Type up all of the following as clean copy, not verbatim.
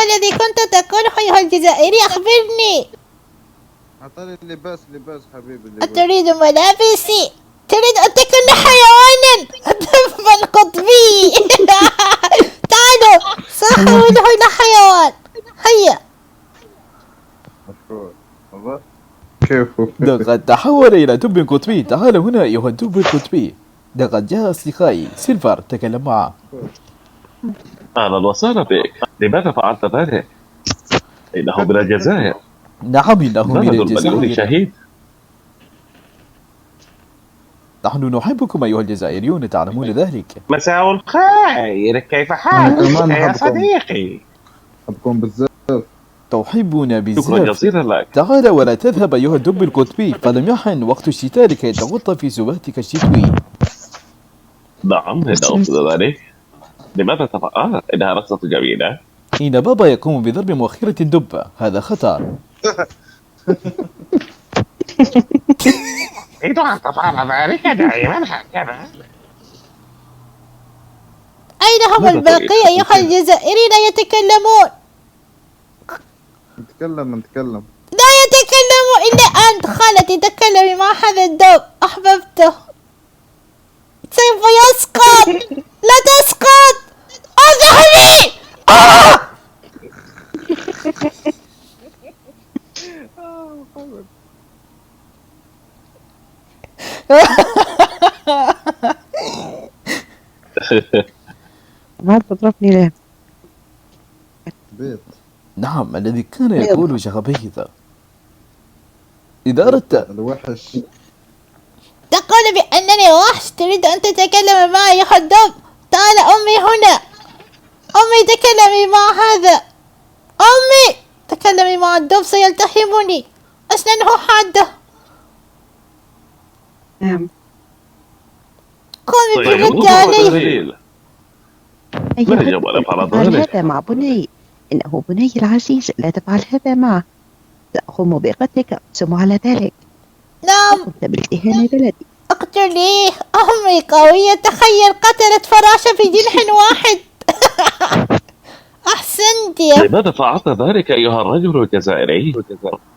الذي كنت تقوله أيها الجزائري؟ أخبرني. أعطاني اللباس حبيبي أتريد ملابسي؟ تريد أن تكون حيوانا؟ الدب القطبي. تعالوا سأحوله إلى حيوان. هيا. مشكور. كيف لقد تحول إلى دب قطبي. تعال هنا أيها الدب القطبي. لقد جاء أصدقائي. سيلفر تكلم معه. أهلا وسهلا بك. لماذا فعلت ذلك؟ إنه من الجزائر. نعم إنه من بلد المليون الجزائر. شهيد. نحن نحبكم أيها الجزائريون، تعلمون ذلك. مساء الخير، كيف حالك يا صديقي؟ أحبكم بالزاف. تحبنا شكرا بزاف. جزيلا لك. تعال ولا تذهب أيها الدب القطبي، فلم يحن وقت الشتاء لكي تغط في سباتك الشتوي. نعم إن أقصد ذلك. لماذا تفعل؟ إنها رقصة جميلة. إن بابا يقوم بضرب مؤخرة الدب، هذا خطر. أريد أن تفعل ذلك دائما هكذا. أين هم الباقي أيها الجزائري؟ لا يتكلمون. نتكلم. لا يتكلموا إلا أنت. خالتي تكلمي مع هذا الدب، أحببته. سوف يسقط. لا تسقط. اذهبي. ما تضربني ليه؟ بيت. نعم الذي كان يقول شغبيث. إذا أردت الوحش. تقول بأنني وحش؟ تريد أن تتكلم معي يا الدب؟ تعال أمي هنا. أمي تكلمي مع هذا. أمي تكلمي مع الدب، سيلتهمني. أسنانه حادة. نعم. قومي بالرد عليه. ما يجب أن أفعل ذلك؟ هذا مع بني. إنه بني العزيز، لا تفعل هذا معه. سأقوم بقتلك، ثم على ذلك نعم. قمت بالاتهام بلدي. اقتليه. أمي قوية، تخيل قتلت فراشة بجنح واحد. أحسنت. لماذا فعلت ذلك أيها الرجل الجزائري؟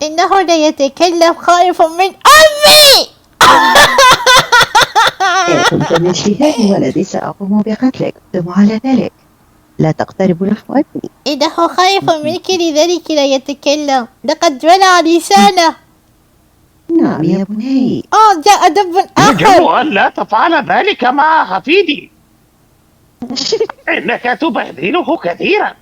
إنه لا يتكلم، خائف من أمي. إن كنت من شهاد ولدي سأقوم بقتلك، ثم على ذلك لا تقترب نحو ابني. إنه خائف منك لذلك لا يتكلم. لقد بلع لسانه. نعم يا بني. جاء دب آخر. يجب أن لا تفعل ذلك مع حفيدي. إنك تبهدله كثيرا.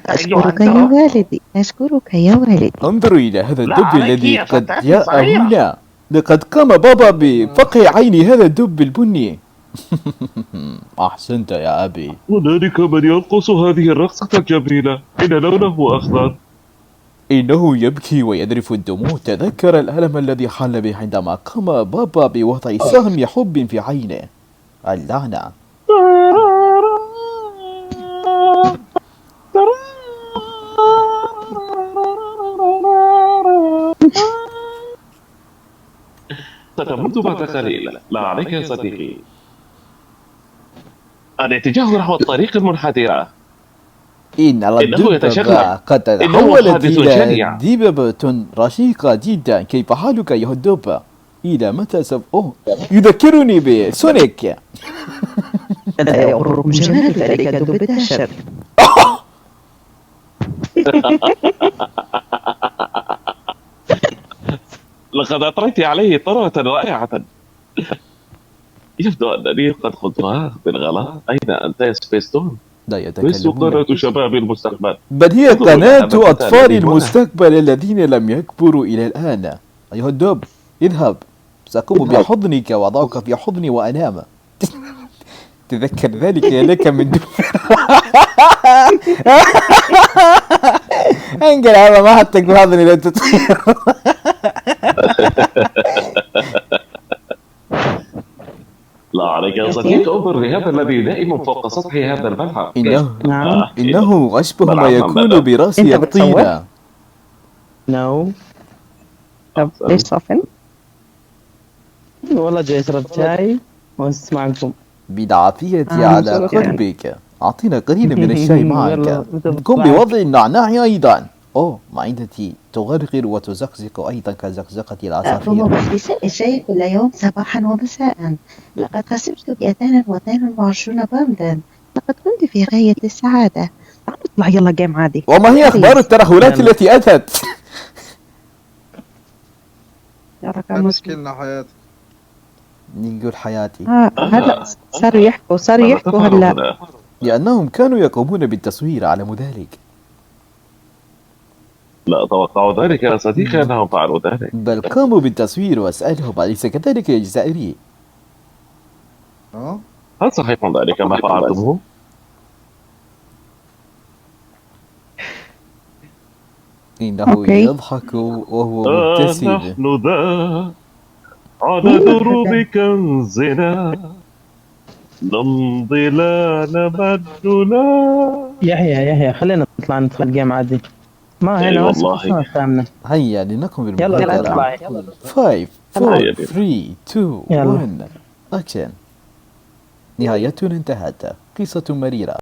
أشكرك يا والدي، أشكرك يا والدي. انظروا إلى هذا الدب الذي يا قد فتاة جاء صغيرة. هنا. لقد قام بابا بفقع عين هذا الدب البني. أحسنت يا أبي. هنالك من يرقص هذه الرقصة الجميلة. إن لونه أخضر. إنه يبكي ويذرف الدموع. تذكر الألم الذي حل به عندما قام بابا بوضع سهم حب في عينه. اللعنة. ستموت بعد قليل. لا عليك يا صديقي. الاتجاه نحو الطريق المنحدرة. إن الدببة يتشغل. قد تحولت إلى دببة رشيقة جدا. كيف حالك أيها الدب؟ إلى متى يذكرني بسونيك. لا يغركم جمال ذلك الدب الدهشت. لقد أطريت عليه طروة رائعة. يبدو أنني قد خضتها بالغلط. أين أنت يا سبيستون؟ لا لست يتكلمون. قناة شباب المستقبل. بل هي قناة هذا أطفال الذي هنا. المستقبل الذين لم يكبروا إلى الآن. أيها الدب اذهب، سأقوم بحضنك وأضعك في حضني وأنام. تذكر ذلك لك من دب. انقل هذا ما حطك بحضني لا تطير. لا عليك يا صديق، انظر لهذا الذي نائم فوق سطح هذا الملعب. إنه أشبه ما يكون برأس الطينة. نو. طب ليش صافن؟ والله جاي اشرب شاي واسمعكم. بالعافية على قلبك. أعطينا قليلا من الشاي معك. يلا، أنت قم بوضع النعناع أيضا. أوه، معدتي تغرغر وتزقزق أيضا كزقزقة أقوم العصافير. باغتسال الشاي كل يوم صباحا ومساء. لقد خسرت 222 باوندا. لقد كنت في غاية السعادة. اطلع يلا جيم عادي. وما هي أخبار الترهلات التي أتت؟ يا لا رقم تشكي لنا حياتك. نقول حياتي هلا صاروا يحكوا ماذا تفعل هلا. هنا؟ لأنهم كانوا يقومون بالتصوير على ذلك. لا أتوقع ذلك يا صديقي أنهم فعلوا ذلك. بل قاموا بالتصوير واسألهم أليس كذلك يا جزائري؟ ها؟ هل صحيح ذلك ما فعلتموه؟ إنه أوكي. يضحك وهو مبتسم. نحن ذا على دروب كنزنا نمضي لا نمد لا. يحيى خلينا نطلع ندخل جيم عادي. ما أي هنا والله. الساعة الثامنة. هيا لنقم يلا بالمغادرة. اطلع. 5 4 هيا. 3 2 يلا. 1 أكشن. نهايتنا انتهت. قصة مريرة.